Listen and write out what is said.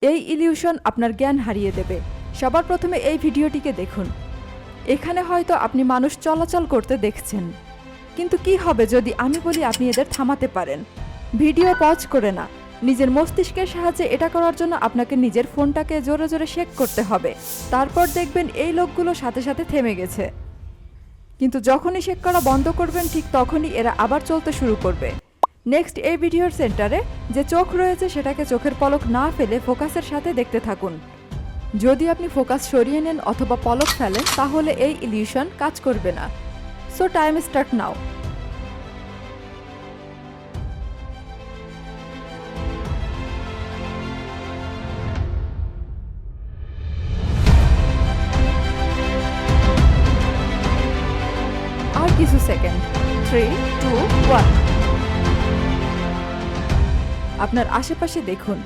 এই ইলিউশন আপনার জ্ঞান হারিয়ে দেবে। সবার প্রথমে এই ভিডিওটিকে দেখুন। এখানে হয়তো আপনি মানুষ চলাচল করতে দেখছেন, কিন্তু কি হবে যদি আমি বলি আপনি এদের থামাতে পারেন? ভিডিও পজ করে না, নিজের মস্তিষ্কের সাহায্যে এটা করার জন্য আপনাকে নিজের ফোনটাকে জোরে জোরে শেক করতে হবে। তারপর দেখবেন এই লোকগুলো সাথে সাথে থেমে গেছে। কিন্তু যখনই শেক করা বন্ধ করবেন ঠিক তখনই এরা আবার চলতে শুরু করবে। নেক্সট এই ভিডিওর সেন্টারে যে চোখ রয়েছে সেটাকে চোখের পলক না ফেলে ফোকাসের সাথে দেখতে থাকুন। যদি আপনি ফোকাস সরিয়ে নেন অথবা পলক ফেলেন তাহলে এই ইলিউশন কাজ করবে না। So time start now. আর কিছু সেকেন্ড। 3, 2, 1। আপনার আশেপাশে দেখুন।